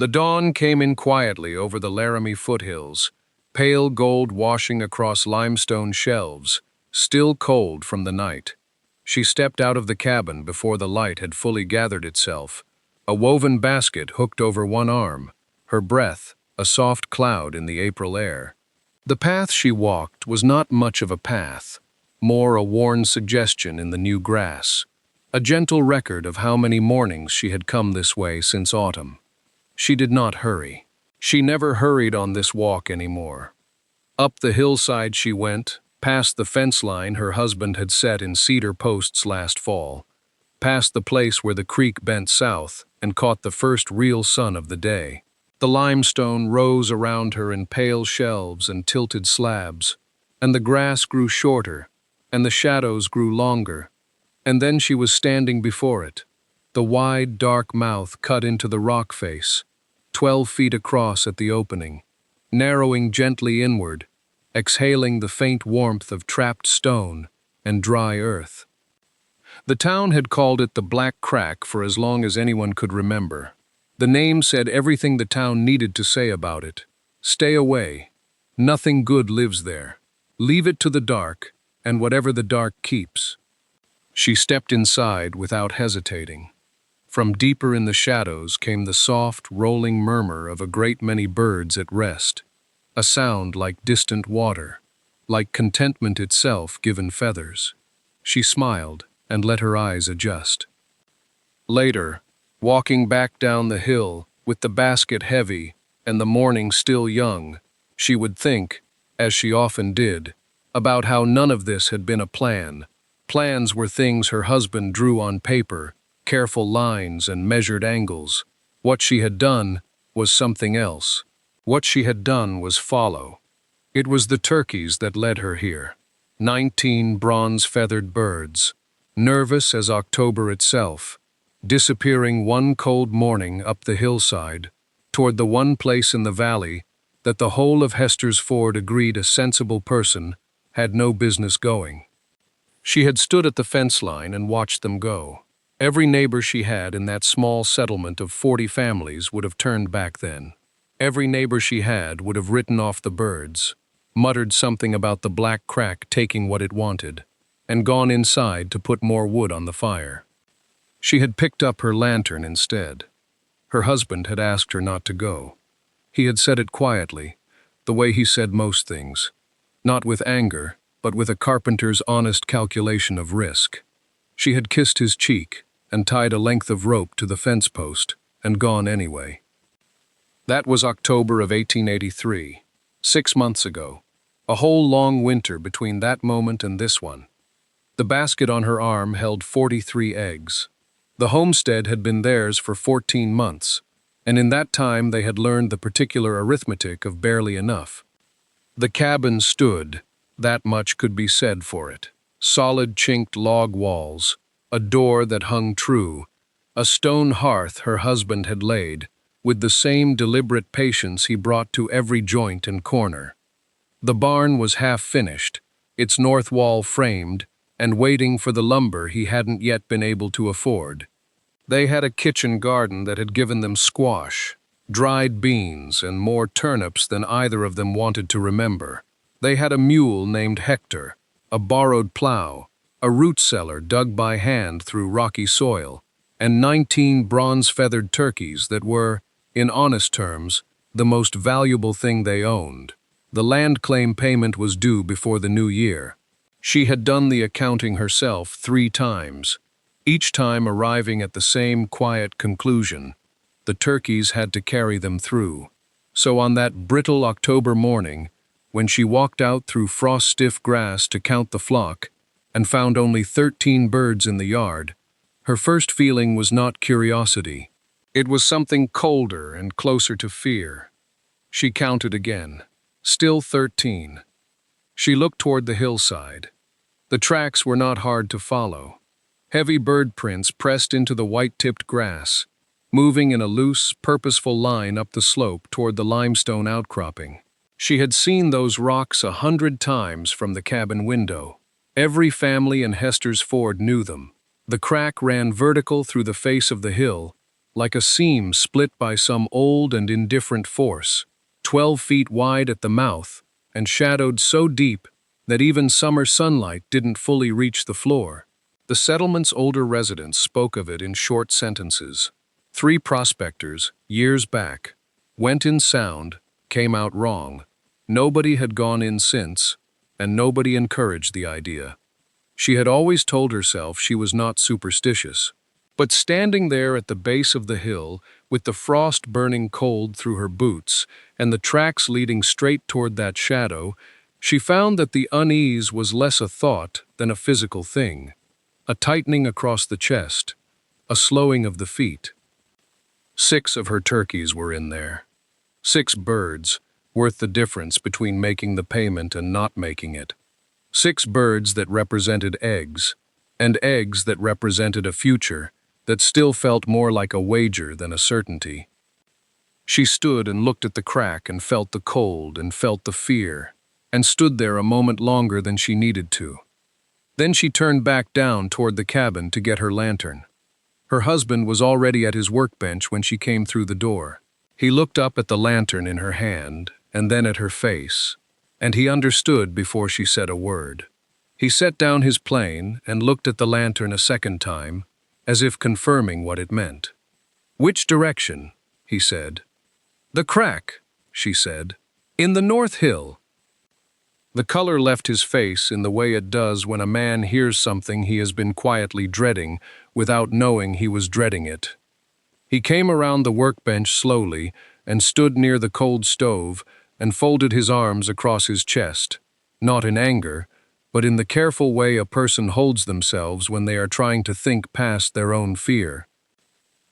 The dawn came in quietly over the Laramie foothills, pale gold washing across limestone shelves, still cold from the night. She stepped out of the cabin before the light had fully gathered itself, a woven basket hooked over one arm, her breath a soft cloud in the April air. The path she walked was not much of a path, more a worn suggestion in the new grass, a gentle record of how many mornings she had come this way since autumn. She did not hurry. She never hurried on this walk anymore. Up the hillside she went, past the fence line her husband had set in cedar posts last fall, past the place where the creek bent south and caught the first real sun of the day. The limestone rose around her in pale shelves and tilted slabs, and the grass grew shorter, and the shadows grew longer, and then she was standing before it, the wide, dark mouth cut into the rock face, 12 feet across at the opening, narrowing gently inward, exhaling the faint warmth of trapped stone and dry earth. The town had called it the Black Crack for as long as anyone could remember. The name said everything the town needed to say about it. Stay away. Nothing good lives there. Leave it to the dark, and whatever the dark keeps. She stepped inside without hesitating. From deeper in the shadows came the soft, rolling murmur of a great many birds at rest, a sound like distant water, like contentment itself given feathers. She smiled and let her eyes adjust. Later, walking back down the hill, with the basket heavy and the morning still young, she would think, as she often did, about how none of this had been a plan. Plans were things her husband drew on paper, careful lines and measured angles. What she had done was something else. What she had done was follow. It was the turkeys that led her here. 19 bronze-feathered birds, nervous as October itself, disappearing one cold morning up the hillside, toward the one place in the valley that the whole of Hester's Ford agreed a sensible person had no business going. She had stood at the fence line and watched them go. Every neighbor she had in that small settlement of 40 families would have turned back then. Every neighbor she had would have written off the birds, muttered something about the Black Crack taking what it wanted, and gone inside to put more wood on the fire. She had picked up her lantern instead. Her husband had asked her not to go. He had said it quietly, the way he said most things, not with anger, but with a carpenter's honest calculation of risk. She had kissed his cheek and tied a length of rope to the fence post and gone anyway. That was October of 1883, 6 months ago, a whole long winter between that moment and this one. The basket on her arm held 43 eggs. The homestead had been theirs for 14 months, and in that time they had learned the particular arithmetic of barely enough. The cabin stood, that much could be said for it. Solid chinked log walls, a door that hung true, a stone hearth her husband had laid, with the same deliberate patience he brought to every joint and corner. The barn was half finished, its north wall framed, and waiting for the lumber he hadn't yet been able to afford. They had a kitchen garden that had given them squash, dried beans, and more turnips than either of them wanted to remember. They had a mule named Hector, a borrowed plow, a root cellar dug by hand through rocky soil, and 19 bronze-feathered turkeys that were, in honest terms, the most valuable thing they owned. The land claim payment was due before the new year. She had done the accounting herself 3 times, each time arriving at the same quiet conclusion. The turkeys had to carry them through. So on that brittle October morning, when she walked out through frost-stiff grass to count the flock and found only 13 birds in the yard, her first feeling was not curiosity. It was something colder and closer to fear. She counted again. Still 13. She looked toward the hillside. The tracks were not hard to follow. Heavy bird prints pressed into the white-tipped grass, moving in a loose, purposeful line up the slope toward the limestone outcropping. She had seen those rocks 100 times from the cabin window. Every family in Hester's Ford knew them. The crack ran vertical through the face of the hill, like a seam split by some old and indifferent force, 12 feet wide at the mouth and shadowed so deep that even summer sunlight didn't fully reach the floor. The settlement's older residents spoke of it in short sentences. 3 prospectors, years back, went in sound, came out wrong. Nobody had gone in since, and nobody encouraged the idea. She had always told herself she was not superstitious. But standing there at the base of the hill, with the frost burning cold through her boots and the tracks leading straight toward that shadow, she found that the unease was less a thought than a physical thing. A tightening across the chest, a slowing of the feet. 6 of her turkeys were in there. 6 birds, worth the difference between making the payment and not making it. 6 birds that represented eggs, and eggs that represented a future that still felt more like a wager than a certainty. She stood and looked at the crack and felt the cold and felt the fear, and stood there a moment longer than she needed to. Then she turned back down toward the cabin to get her lantern. Her husband was already at his workbench when she came through the door. He looked up at the lantern in her hand and then at her face, and he understood before she said a word. He set down his plane and looked at the lantern a second time, as if confirming what it meant. "Which direction?" he said. "The crack," she said. "In the North Hill." The color left his face in the way it does when a man hears something he has been quietly dreading without knowing he was dreading it. He came around the workbench slowly and stood near the cold stove and folded his arms across his chest, not in anger, but in the careful way a person holds themselves when they are trying to think past their own fear.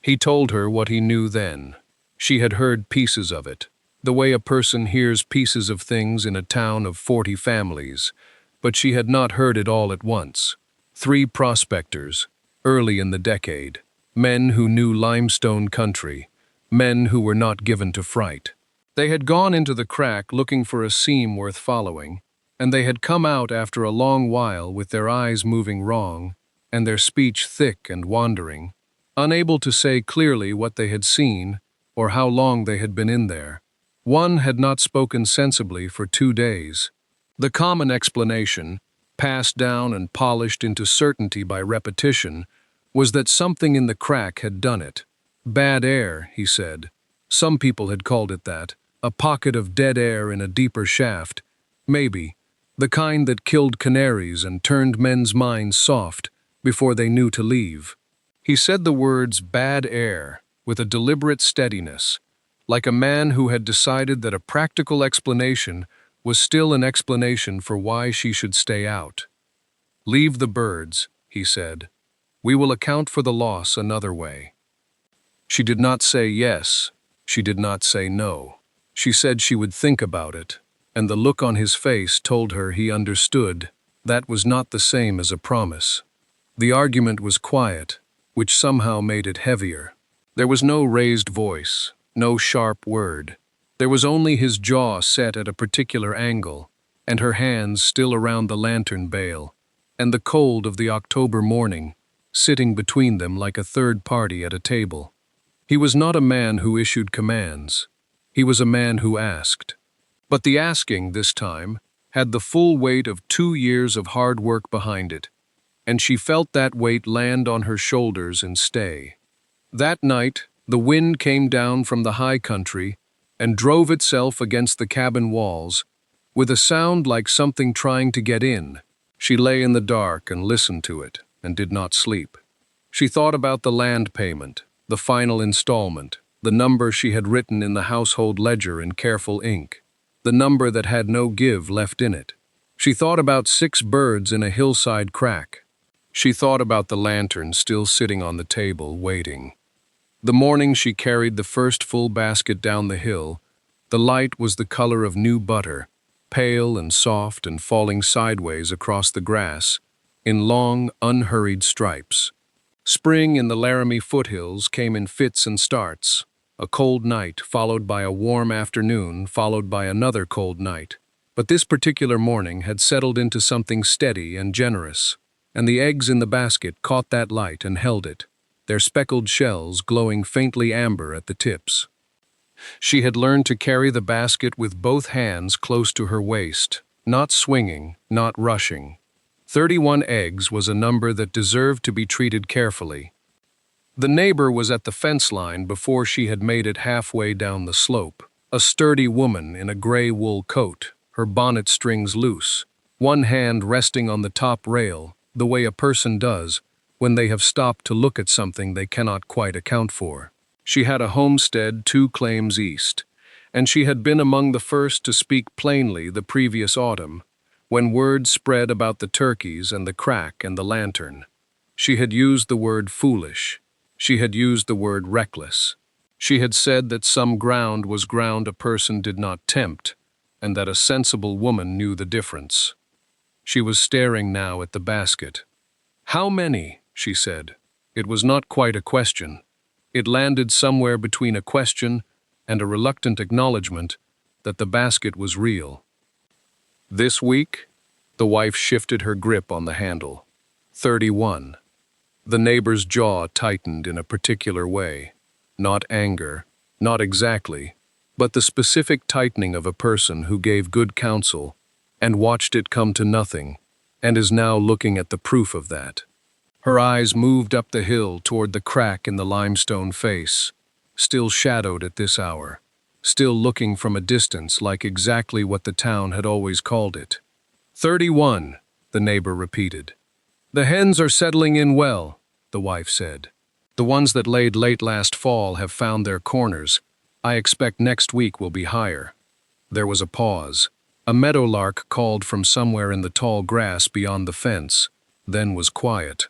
He told her what he knew then. She had heard pieces of it, the way a person hears pieces of things in a town of 40 families, but she had not heard it all at once. 3 prospectors, early in the decade, men who knew limestone country, men who were not given to fright. They had gone into the crack looking for a seam worth following, and they had come out after a long while with their eyes moving wrong, and their speech thick and wandering, unable to say clearly what they had seen or how long they had been in there. One had not spoken sensibly for 2 days. The common explanation, passed down and polished into certainty by repetition, was that something in the crack had done it. Bad air, he said. Some people had called it that. A pocket of dead air in a deeper shaft. Maybe. The kind that killed canaries and turned men's minds soft before they knew to leave. He said the words "bad air" with a deliberate steadiness, like a man who had decided that a practical explanation was still an explanation for why she should stay out. "Leave the birds," he said. "We will account for the loss another way." She did not say yes. She did not say no. She said she would think about it, and the look on his face told her he understood. That was not the same as a promise. The argument was quiet, which somehow made it heavier. There was no raised voice, no sharp word. There was only his jaw set at a particular angle, and her hands still around the lantern bale, and the cold of the October morning, sitting between them like a third party at a table. He was not a man who issued commands. He was a man who asked. But the asking, this time, had the full weight of 2 years of hard work behind it, and she felt that weight land on her shoulders and stay. That night, the wind came down from the high country and drove itself against the cabin walls, with a sound like something trying to get in. She lay in the dark and listened to it, and did not sleep. She thought about the land payment, the final installment, the number she had written in the household ledger in careful ink, the number that had no give left in it. She thought about 6 birds in a hillside crack. She thought about the lantern still sitting on the table, waiting. The morning she carried the first full basket down the hill, the light was the color of new butter, pale and soft and falling sideways across the grass, in long, unhurried stripes. Spring in the Laramie foothills came in fits and starts. A cold night, followed by a warm afternoon, followed by another cold night. But this particular morning had settled into something steady and generous, and the eggs in the basket caught that light and held it. their speckled shells glowing faintly amber at the tips. She had learned to carry the basket with both hands close to her waist, not swinging, not rushing. 31 eggs was a number that deserved to be treated carefully. The neighbor was at the fence line before she had made it halfway down the slope. A sturdy woman in a gray wool coat, her bonnet strings loose, one hand resting on the top rail, the way a person does when they have stopped to look at something they cannot quite account for. She had a homestead 2 claims east, and she had been among the first to speak plainly the previous autumn, when word spread about the turkeys and the crack and the lantern. She had used the word foolish. She had used the word reckless. She had said that some ground was ground a person did not tempt, and that a sensible woman knew the difference. She was staring now at the basket. "How many?" she said. It was not quite a question. It landed somewhere between a question and a reluctant acknowledgement that the basket was real. "This week?" The wife shifted her grip on the handle. 31. The neighbor's jaw tightened in a particular way. Not anger, not exactly, but the specific tightening of a person who gave good counsel and watched it come to nothing, and is now looking at the proof of that. Her eyes moved up the hill toward the crack in the limestone face, still shadowed at this hour, still looking from a distance like exactly what the town had always called it. 31, the neighbor repeated. "The hens are settling in well," the wife said. "The ones that laid late last fall have found their corners. I expect next week will be higher." There was a pause. A meadowlark called from somewhere in the tall grass beyond the fence, then was quiet.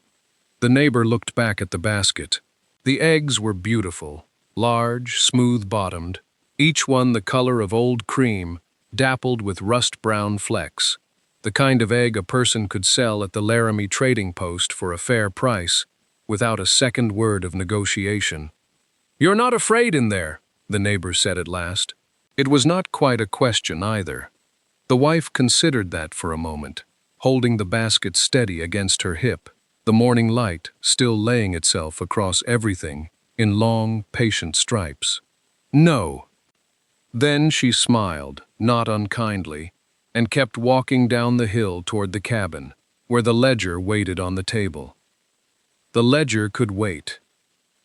The neighbor looked back at the basket. The eggs were beautiful, large, smooth-bottomed, each one the color of old cream, dappled with rust-brown flecks. The kind of egg a person could sell at the Laramie trading post for a fair price, without a second word of negotiation. "You're not afraid in there," the neighbor said at last. It was not quite a question either. The wife considered that for a moment, holding the basket steady against her hip, the morning light still laying itself across everything in long, patient stripes. "No." Then she smiled, not unkindly, and kept walking down the hill toward the cabin, where the ledger waited on the table. The ledger could wait.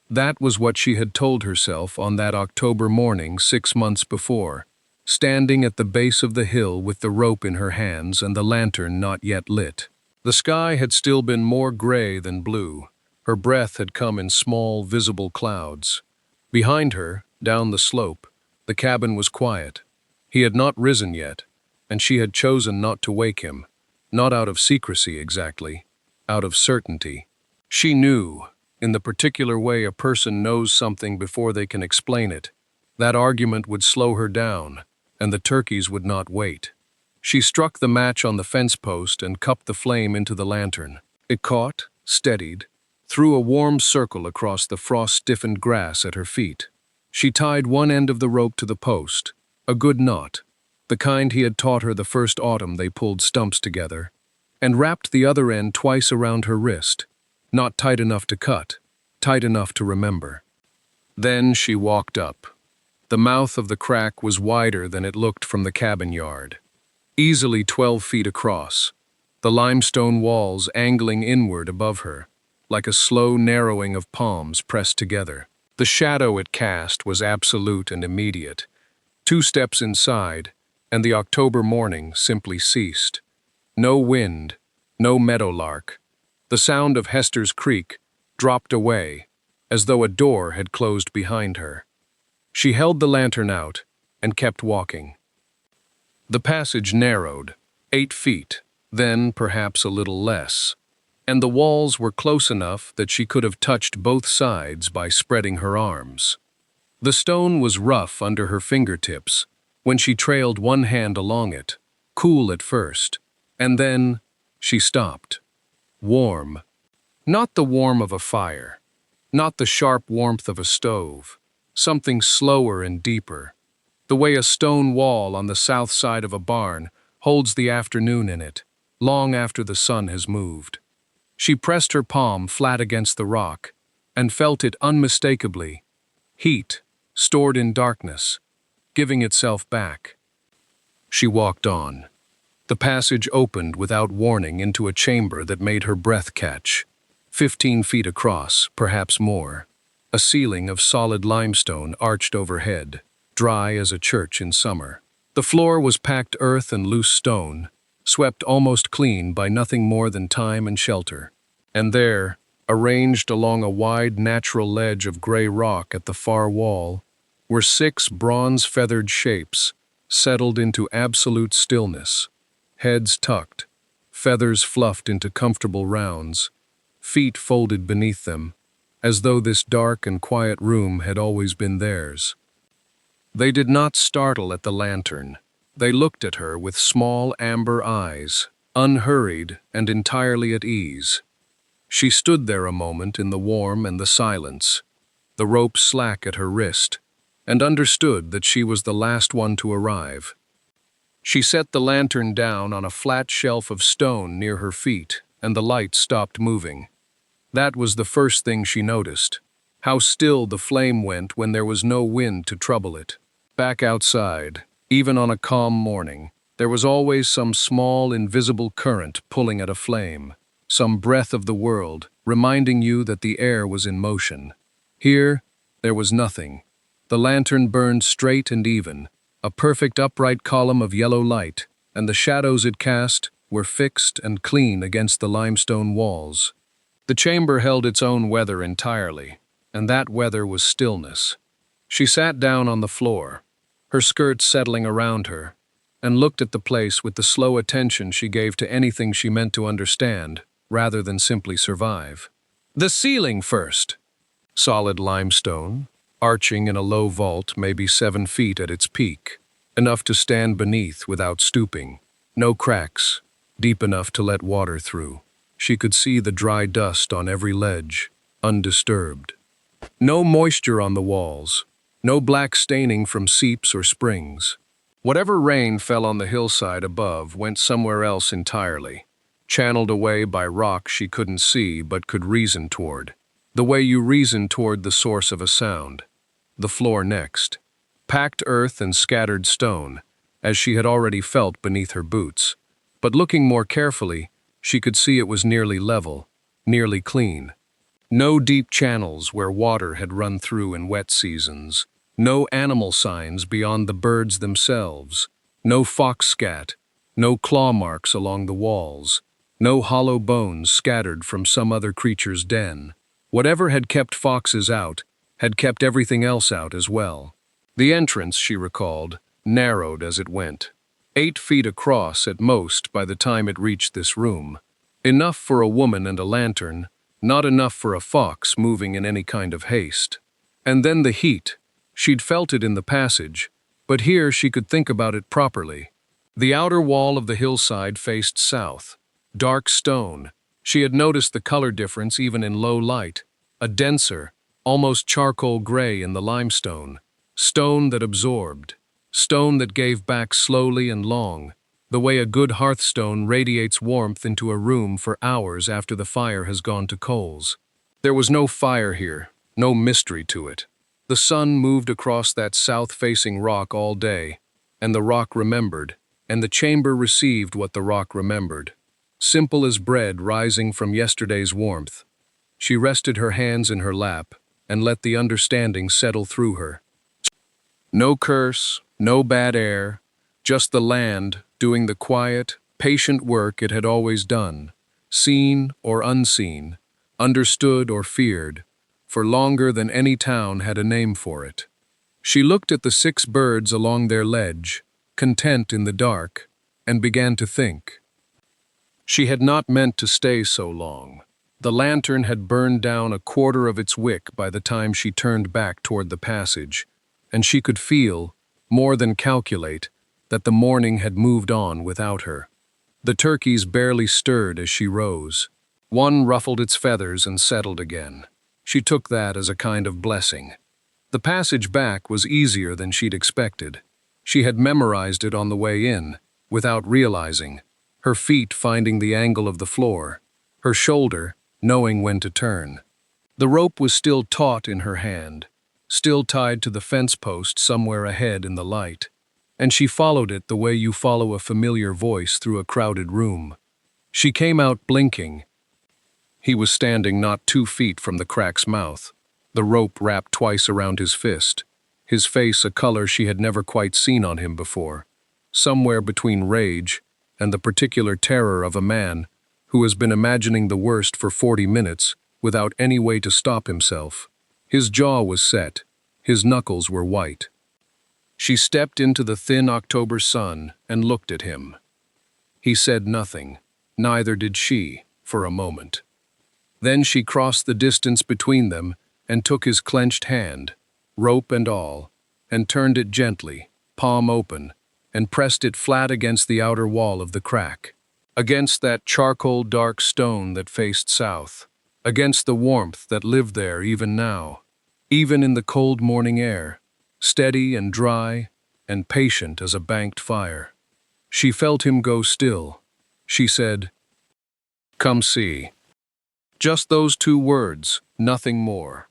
That was what she had told herself on that October morning 6 months before, standing at the base of the hill with the rope in her hands and the lantern not yet lit. The sky had still been more gray than blue. Her breath had come in small, visible clouds. Behind her, down the slope, the cabin was quiet. He had not risen yet, and she had chosen not to wake him, not out of secrecy exactly, out of certainty. She knew, in the particular way a person knows something before they can explain it, that argument would slow her down, and the turkeys would not wait. She struck the match on the fence post and cupped the flame into the lantern. It caught, steadied, threw a warm circle across the frost-stiffened grass at her feet. She tied one end of the rope to the post, a good knot, the kind he had taught her the first autumn they pulled stumps together, and wrapped the other end twice around her wrist, not tight enough to cut, tight enough to remember. Then she walked up. The mouth of the crack was wider than it looked from the cabin yard, easily 12 feet across, the limestone walls angling inward above her, like a slow narrowing of palms pressed together. The shadow it cast was absolute and immediate. 2 steps inside, and the October morning simply ceased. No wind, no meadowlark. The sound of Hester's Creek dropped away, as though a door had closed behind her. She held the lantern out and kept walking. The passage narrowed, 8 feet, then perhaps a little less, and the walls were close enough that she could have touched both sides by spreading her arms. The stone was rough under her fingertips when she trailed one hand along it, cool at first, and then she stopped. Warm. Not the warmth of a fire, not the sharp warmth of a stove, something slower and deeper, the way a stone wall on the south side of a barn holds the afternoon in it, long after the sun has moved. She pressed her palm flat against the rock, and felt it unmistakably. Heat, stored in darkness, giving itself back. She walked on. The passage opened without warning into a chamber that made her breath catch. 15 feet across, perhaps more. A ceiling of solid limestone arched overhead, dry as a church in summer. The floor was packed earth and loose stone, swept almost clean by nothing more than time and shelter. And there, arranged along a wide natural ledge of gray rock at the far wall, were 6 bronze-feathered shapes, settled into absolute stillness, heads tucked, feathers fluffed into comfortable rounds, feet folded beneath them, as though this dark and quiet room had always been theirs. They did not startle at the lantern. They looked at her with small amber eyes, unhurried and entirely at ease. She stood there a moment in the warm and the silence, the rope slack at her wrist, and understood that she was the last one to arrive. She set the lantern down on a flat shelf of stone near her feet, and the light stopped moving. That was the first thing she noticed, how still the flame went when there was no wind to trouble it. Back outside, even on a calm morning, there was always some small, invisible current pulling at a flame, some breath of the world, reminding you that the air was in motion. Here, there was nothing. The lantern burned straight and even, a perfect upright column of yellow light, and the shadows it cast were fixed and clean against the limestone walls. The chamber held its own weather entirely, and that weather was stillness. She sat down on the floor, her skirts settling around her, and looked at the place with the slow attention she gave to anything she meant to understand, rather than simply survive. The ceiling first. Solid limestone, arching in a low vault maybe 7 feet at its peak, enough to stand beneath without stooping. No cracks, deep enough to let water through. She could see the dry dust on every ledge, undisturbed. No moisture on the walls, no black staining from seeps or springs. Whatever rain fell on the hillside above went somewhere else entirely, channeled away by rock she couldn't see but could reason toward. The way you reason toward the source of a sound. The floor next. Packed earth and scattered stone, as she had already felt beneath her boots. But looking more carefully, she could see it was nearly level, nearly clean. No deep channels where water had run through in wet seasons. No animal signs beyond the birds themselves. No fox scat. No claw marks along the walls. No hollow bones scattered from some other creature's den. Whatever had kept foxes out had kept everything else out as well. The entrance, she recalled, narrowed as it went. 8 feet across at most by the time it reached this room. Enough for a woman and a lantern, not enough for a fox moving in any kind of haste. And then the heat. She'd felt it in the passage, but here she could think about it properly. The outer wall of the hillside faced south. Dark stone. She had noticed the color difference even in low light. A denser, almost charcoal gray in the limestone. Stone that absorbed. Stone that gave back slowly and long, the way a good hearthstone radiates warmth into a room for hours after the fire has gone to coals. There was no fire here, no mystery to it. The sun moved across that south-facing rock all day, and the rock remembered, and the chamber received what the rock remembered. Simple as bread rising from yesterday's warmth. She rested her hands in her lap and let the understanding settle through her. No curse, no bad air, just the land doing the quiet, patient work it had always done, seen or unseen, understood or feared, for longer than any town had a name for it. She looked at the 6 birds along their ledge, content in the dark, and began to think. She had not meant to stay so long. The lantern had burned down a quarter of its wick by the time she turned back toward the passage, and she could feel, more than calculate, that the morning had moved on without her. The turkeys barely stirred as she rose. One ruffled its feathers and settled again. She took that as a kind of blessing. The passage back was easier than she'd expected. She had memorized it on the way in, without realizing, her feet finding the angle of the floor, her shoulder knowing when to turn. The rope was still taut in her hand, still tied to the fence post somewhere ahead in the light, and she followed it the way you follow a familiar voice through a crowded room. She came out blinking. He was standing not 2 feet from the crack's mouth, the rope wrapped twice around his fist, his face a color she had never quite seen on him before, somewhere between rage and the particular terror of a man who has been imagining the worst for 40 minutes without any way to stop himself. His jaw was set, his knuckles were white. She stepped into the thin October sun and looked at him. He said nothing, neither did she, for a moment. Then she crossed the distance between them and took his clenched hand, rope and all, and turned it gently, palm open, and pressed it flat against the outer wall of the crack, against that charcoal dark stone that faced south, against the warmth that lived there even now, even in the cold morning air, steady and dry and patient as a banked fire. She felt him go still. She said, "Come see." Just those 2 words, nothing more.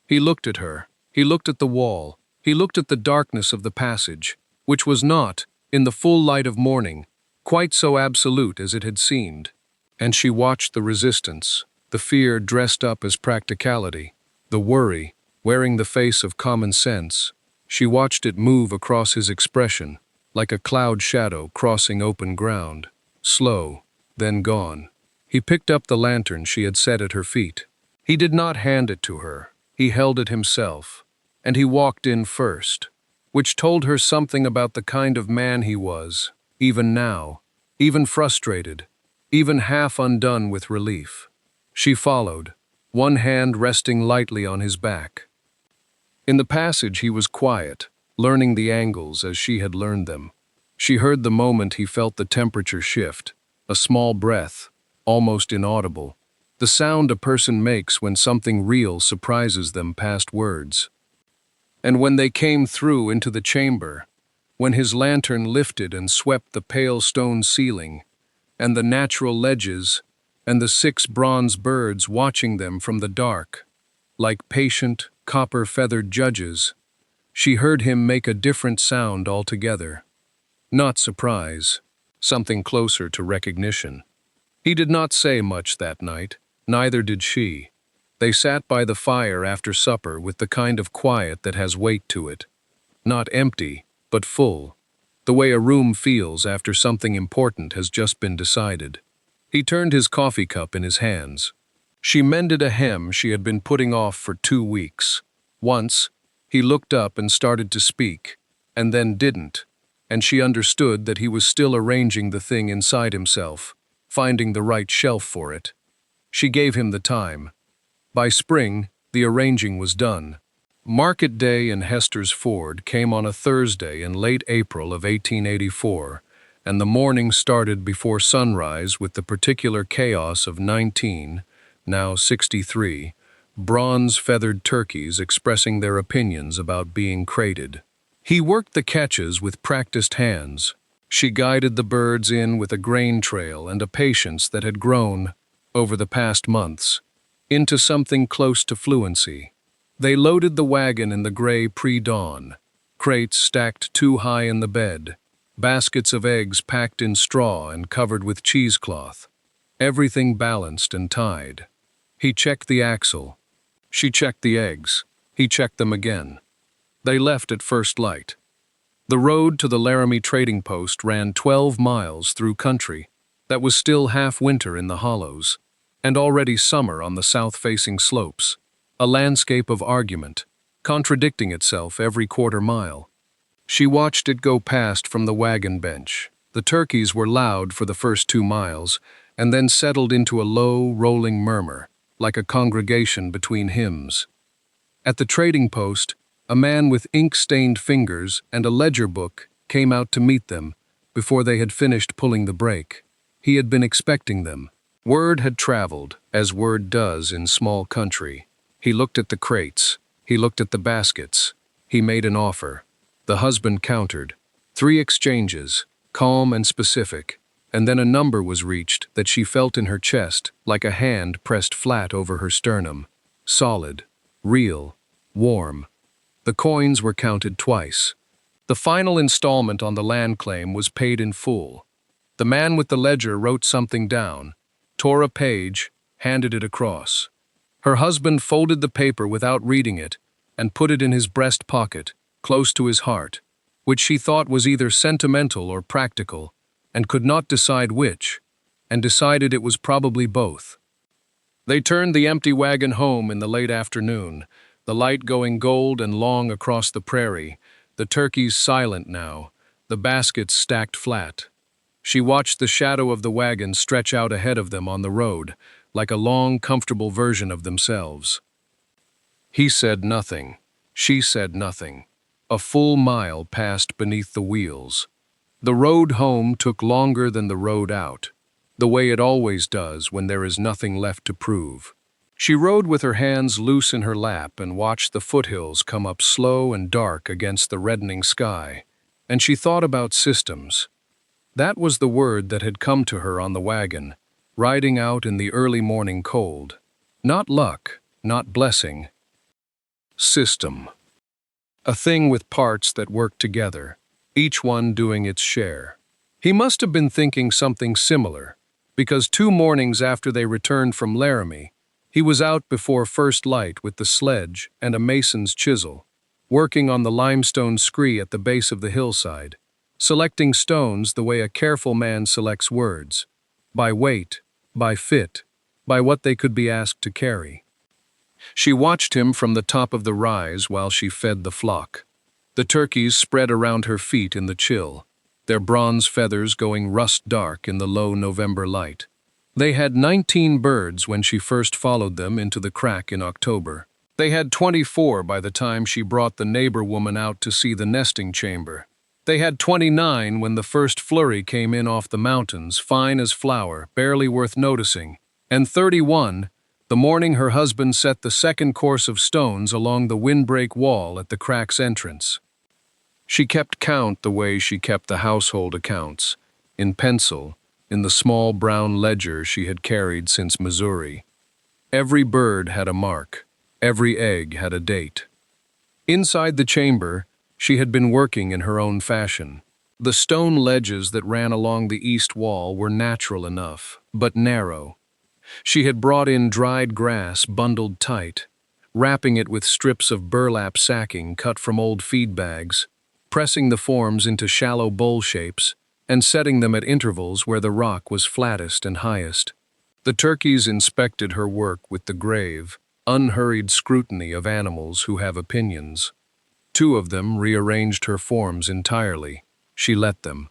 He looked at her, he looked at the wall, he looked at the darkness of the passage, which was not, in the full light of morning, quite so absolute as it had seemed. And she watched the resistance, the fear dressed up as practicality, the worry, wearing the face of common sense. She watched it move across his expression, like a cloud shadow crossing open ground, slow, then gone. He picked up the lantern she had set at her feet. He did not hand it to her, he held it himself, and he walked in first, which told her something about the kind of man he was, even now, even frustrated, even half undone with relief. She followed, one hand resting lightly on his back. In the passage he was quiet, learning the angles as she had learned them. She heard the moment he felt the temperature shift, a small breath, almost inaudible, the sound a person makes when something real surprises them past words. And when they came through into the chamber, when his lantern lifted and swept the pale stone ceiling, and the natural ledges, and the 6 bronze birds watching them from the dark, like patient, copper-feathered judges, she heard him make a different sound altogether. Not surprise, something closer to recognition. He did not say much that night, neither did she. They sat by the fire after supper with the kind of quiet that has weight to it. Not empty, but full, the way a room feels after something important has just been decided. He turned his coffee cup in his hands. She mended a hem she had been putting off for 2 weeks. Once, he looked up and started to speak, and then didn't, and she understood that he was still arranging the thing inside himself, finding the right shelf for it. She gave him the time. By spring, the arranging was done. Market Day in Hester's Ford came on a Thursday in late April of 1884, and the morning started before sunrise with the particular chaos of 19, now 63, bronze-feathered turkeys expressing their opinions about being crated. He worked the catches with practiced hands. She guided the birds in with a grain trail and a patience that had grown, over the past months, into something close to fluency. They loaded the wagon in the gray pre-dawn, crates stacked too high in the bed, baskets of eggs packed in straw and covered with cheesecloth, everything balanced and tied. He checked the axle. She checked the eggs. He checked them again. They left at first light. The road to the Laramie trading post ran 12 miles through country that was still half winter in the hollows, and already summer on the south-facing slopes, a landscape of argument, contradicting itself every quarter mile. She watched it go past from the wagon bench. The turkeys were loud for the first 2 miles, and then settled into a low, rolling murmur, like a congregation between hymns. At the trading post, a man with ink-stained fingers and a ledger book came out to meet them before they had finished pulling the brake. He had been expecting them. Word had traveled, as word does in small country. He looked at the crates. He looked at the baskets. He made an offer. The husband countered. 3 exchanges, calm and specific, and then a number was reached that she felt in her chest like a hand pressed flat over her sternum. solid, real, warm. The coins were counted twice. The final installment on the land claim was paid in full. The man with the ledger wrote something down, tore a page, handed it across. Her husband folded the paper without reading it and put it in his breast pocket, close to his heart, which she thought was either sentimental or practical, and could not decide which, and decided it was probably both. They turned the empty wagon home in the late afternoon, the light going gold and long across the prairie, the turkeys silent now, the baskets stacked flat. She watched the shadow of the wagon stretch out ahead of them on the road, like a long, comfortable version of themselves. He said nothing. She said nothing. A full mile passed beneath the wheels. The road home took longer than the road out, the way it always does when there is nothing left to prove. She rode with her hands loose in her lap and watched the foothills come up slow and dark against the reddening sky, and she thought about systems. That was the word that had come to her on the wagon, riding out in the early morning cold. Not luck, not blessing. System. A thing with parts that work together, each one doing its share. He must have been thinking something similar, because 2 mornings after they returned from Laramie, he was out before first light with the sledge and a mason's chisel, working on the limestone scree at the base of the hillside, selecting stones the way a careful man selects words, by weight, by fit, by what they could be asked to carry. She watched him from the top of the rise while she fed the flock. The turkeys spread around her feet in the chill, their bronze feathers going rust-dark in the low November light. They had 19 birds when she first followed them into the crack in October. They had 24 by the time she brought the neighbor woman out to see the nesting chamber. They had 29 when the first flurry came in off the mountains, fine as flour, barely worth noticing, and 31 the morning her husband set the second course of stones along the windbreak wall at the crack's entrance. She kept count the way she kept the household accounts, in pencil, in the small brown ledger she had carried since Missouri. Every bird had a mark, every egg had a date. Inside the chamber, she had been working in her own fashion. The stone ledges that ran along the east wall were natural enough, but narrow. She had brought in dried grass bundled tight, wrapping it with strips of burlap sacking cut from old feed bags, pressing the forms into shallow bowl shapes, and setting them at intervals where the rock was flattest and highest. The turkeys inspected her work with the grave, unhurried scrutiny of animals who have opinions. 2 of them rearranged her forms entirely. She let them.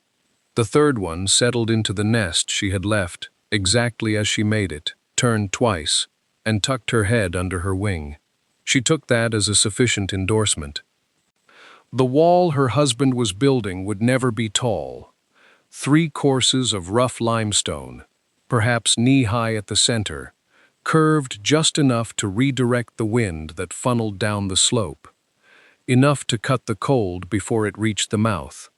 The third one settled into the nest she had left, exactly as she made it, turned twice, and tucked her head under her wing. She took that as a sufficient endorsement. The wall her husband was building would never be tall. 3 courses of rough limestone, perhaps knee-high at the center, curved just enough to redirect the wind that funneled down the slope. Enough to cut the cold before it reached the mouth.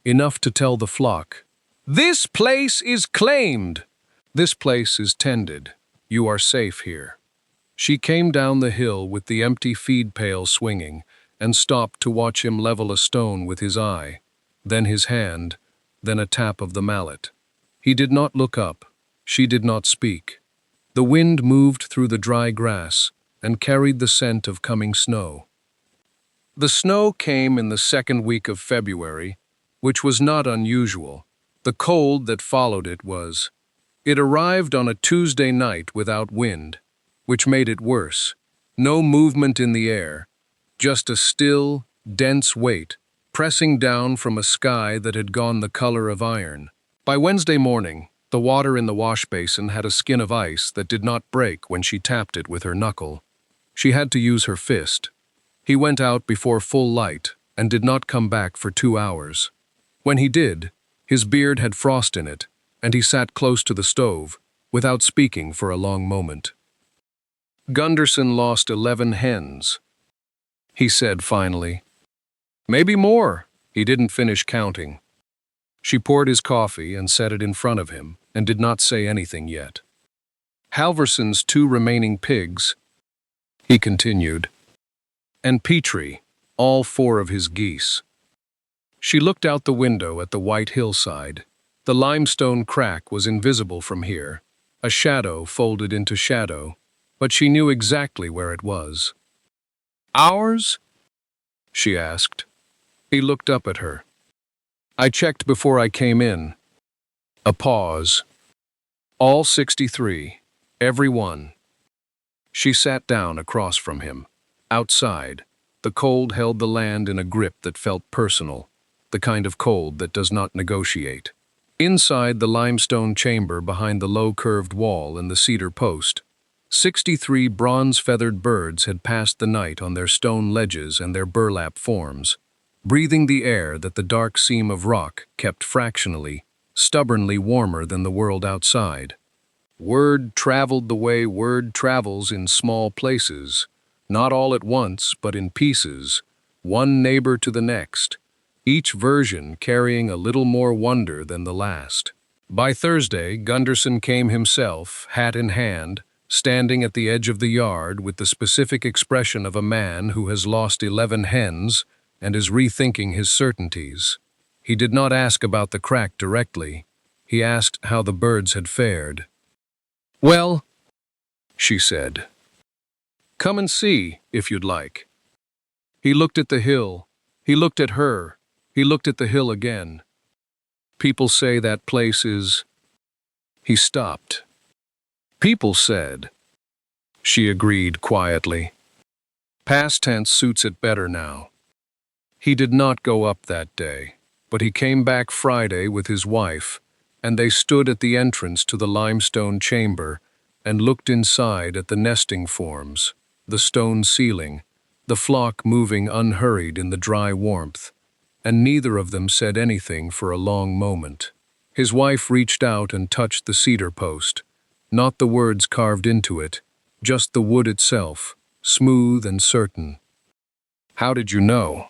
Enough to tell the flock, "This place is claimed! This place is tended. You are safe here." She came down the hill with the empty feed pail swinging and stopped to watch him level a stone with his eye, then his hand, then a tap of the mallet. He did not look up. She did not speak. The wind moved through the dry grass and carried the scent of coming snow. The snow came in the second week of February, which was not unusual. The cold that followed it was. It arrived on a Tuesday night without wind, which made it worse. No movement in the air, just a still, dense weight pressing down from a sky that had gone the color of iron. By Wednesday morning, the water in the wash basin had a skin of ice that did not break when she tapped it with her knuckle. She had to use her fist. He went out before full light and did not come back for 2 hours. When he did, his beard had frost in it, and he sat close to the stove, without speaking for a long moment. "Gunderson lost 11 hens," he said finally. "Maybe more." He didn't finish counting. She poured his coffee and set it in front of him, and did not say anything yet. "Halverson's 2 remaining pigs." he continued, and Petrie, all 4 of his geese. She looked out the window at the white hillside. The limestone crack was invisible from here, a shadow folded into shadow, but she knew exactly where it was. Ours? She asked. He looked up at her. I checked before I came in. A pause. All 63, every one. She sat down across from him. Outside, the cold held the land in a grip that felt personal, the kind of cold that does not negotiate. Inside the limestone chamber behind the low curved wall and the cedar post, 63 bronze-feathered birds had passed the night on their stone ledges and their burlap forms, breathing the air that the dark seam of rock kept fractionally, stubbornly warmer than the world outside. Word traveled the way word travels in small places, not all at once, but in pieces, one neighbor to the next, each version carrying a little more wonder than the last. By Thursday, Gunderson came himself, hat in hand, standing at the edge of the yard with the specific expression of a man who has lost 11 hens and is rethinking his certainties. He did not ask about the crack directly. He asked how the birds had fared. Well, she said. Come and see, if you'd like. He looked at the hill. He looked at her. He looked at the hill again. People say that place is... He stopped. People said. She agreed quietly. Past tense suits it better now. He did not go up that day, but he came back Friday with his wife, and they stood at the entrance to the limestone chamber and looked inside at the nesting forms, the stone ceiling, the flock moving unhurried in the dry warmth, and neither of them said anything for a long moment. His wife reached out and touched the cedar post, not the words carved into it, just the wood itself, smooth and certain. How did you know?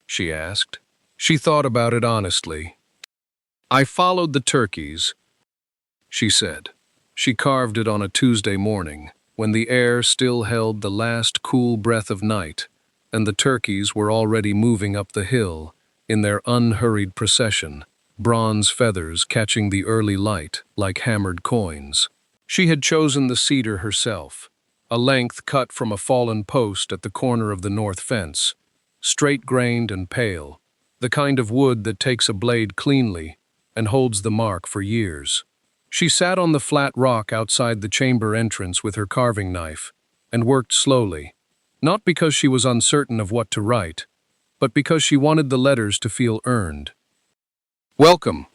She asked. She thought about it honestly. I followed the turkeys, she said. She carved it on a Tuesday morning, when the air still held the last cool breath of night, and the turkeys were already moving up the hill in their unhurried procession, bronze feathers catching the early light like hammered coins. She had chosen the cedar herself, a length cut from a fallen post at the corner of the north fence, straight-grained and pale, the kind of wood that takes a blade cleanly and holds the mark for years. She sat on the flat rock outside the chamber entrance with her carving knife and worked slowly, not because she was uncertain of what to write, but because she wanted the letters to feel earned. Welcome,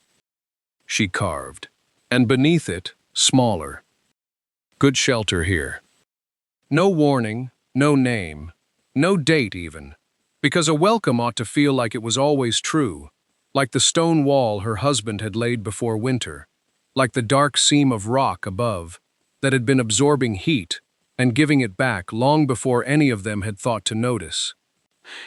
she carved, and beneath it, smaller. Good shelter here. No warning, no name, no date even, because a welcome ought to feel like it was always true, like the stone wall her husband had laid before winter, like the dark seam of rock above that had been absorbing heat and giving it back long before any of them had thought to notice.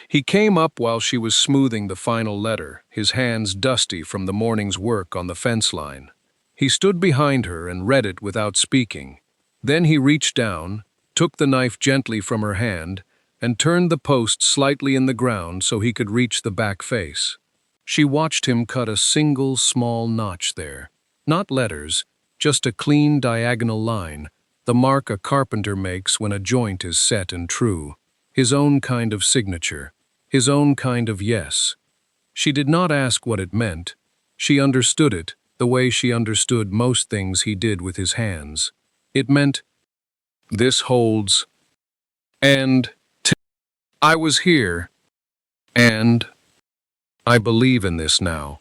He came up while she was smoothing the final letter, his hands dusty from the morning's work on the fence line. He stood behind her and read it without speaking. Then he reached down, took the knife gently from her hand, and turned the post slightly in the ground so he could reach the back face. She watched him cut a single small notch there. Not letters, just a clean diagonal line, the mark a carpenter makes when a joint is set and true. His own kind of signature, his own kind of yes. She did not ask what it meant. She understood it the way she understood most things he did with his hands. It meant, this holds, and I was here, and I believe in this now.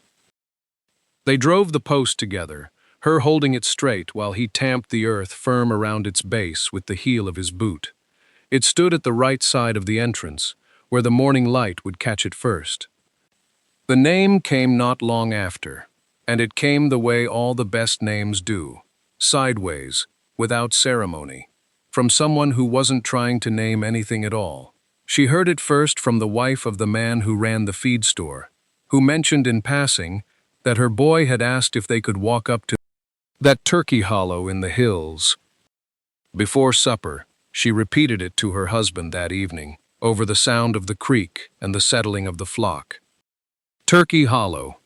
They drove the post together, her holding it straight while he tamped the earth firm around its base with the heel of his boot. It stood at the right side of the entrance, where the morning light would catch it first. The name came not long after, and it came the way all the best names do, sideways, without ceremony, from someone who wasn't trying to name anything at all. She heard it first from the wife of the man who ran the feed store, who mentioned in passing that her boy had asked if they could walk up to that turkey hollow in the hills. Before supper, She repeated it to her husband that evening, over the sound of the creek and the settling of the flock. "Turkey Hollow,"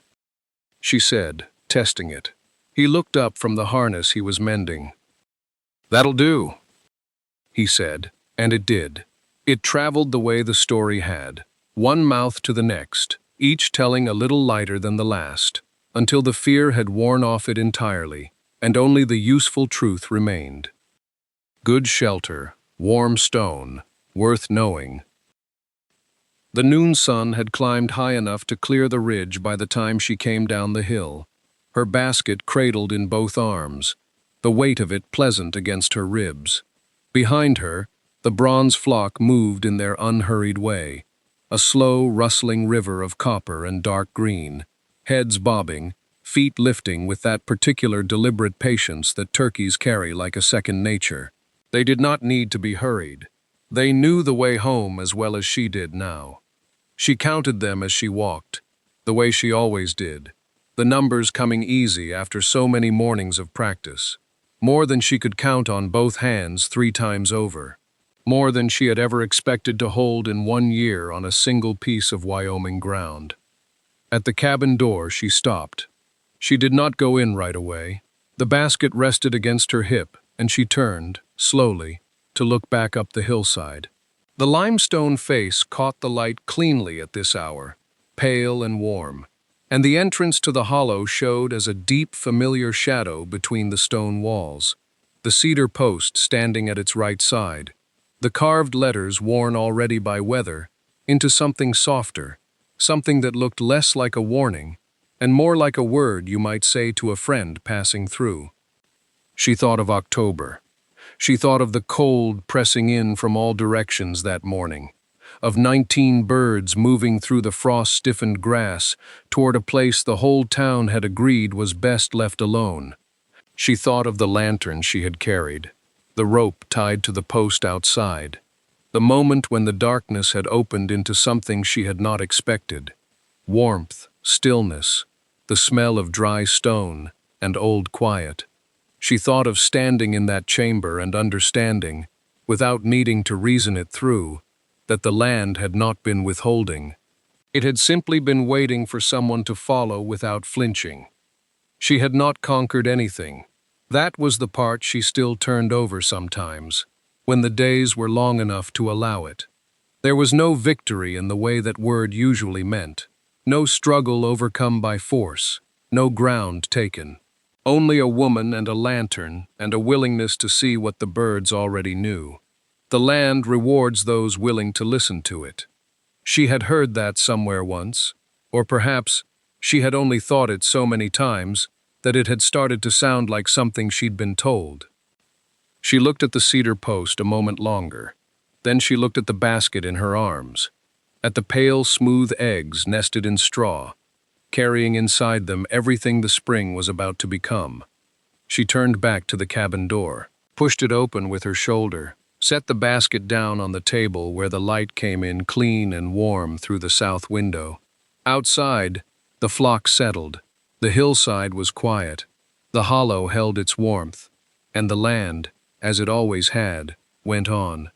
she said, testing it. He looked up from the harness he was mending. "That'll do," he said, and it did. It traveled the way the story had, one mouth to the next, each telling a little lighter than the last, until the fear had worn off it entirely, and only the useful truth remained. Good shelter, warm stone, worth knowing. The noon sun had climbed high enough to clear the ridge by the time she came down the hill, her basket cradled in both arms, the weight of it pleasant against her ribs. Behind her, the bronze flock moved in their unhurried way, a slow, rustling river of copper and dark green, heads bobbing, feet lifting with that particular deliberate patience that turkeys carry like a second nature. They did not need to be hurried. They knew the way home as well as she did now. She counted them as she walked, the way she always did, the numbers coming easy after so many mornings of practice, more than she could count on both hands 3 times over, more than she had ever expected to hold in 1 year on a single piece of Wyoming ground. At the cabin door she stopped. She did not go in right away. The basket rested against her hip, and she turned, slowly, to look back up the hillside. The limestone face caught the light cleanly at this hour, pale and warm, and the entrance to the hollow showed as a deep, familiar shadow between the stone walls, the cedar post standing at its right side, the carved letters worn already by weather into something softer, something that looked less like a warning and more like a word you might say to a friend passing through. She thought of October. She thought of the cold pressing in from all directions that morning, of 19 birds moving through the frost-stiffened grass toward a place the whole town had agreed was best left alone. She thought of the lantern she had carried, the rope tied to the post outside, the moment when the darkness had opened into something she had not expected, warmth, stillness, the smell of dry stone, and old quiet. She thought of standing in that chamber and understanding, without needing to reason it through, that the land had not been withholding. It had simply been waiting for someone to follow without flinching. She had not conquered anything. That was the part she still turned over sometimes, when the days were long enough to allow it. There was no victory in the way that word usually meant, no struggle overcome by force, no ground taken. Only a woman and a lantern and a willingness to see what the birds already knew. The land rewards those willing to listen to it. She had heard that somewhere once, or perhaps she had only thought it so many times that it had started to sound like something she'd been told. She looked at the cedar post a moment longer. Then she looked at the basket in her arms, at the pale, smooth eggs nested in straw, carrying inside them everything the spring was about to become. She turned back to the cabin door, pushed it open with her shoulder, set the basket down on the table where the light came in clean and warm through the south window. Outside, the flock settled. The hillside was quiet. The hollow held its warmth, and the land, as it always had, went on.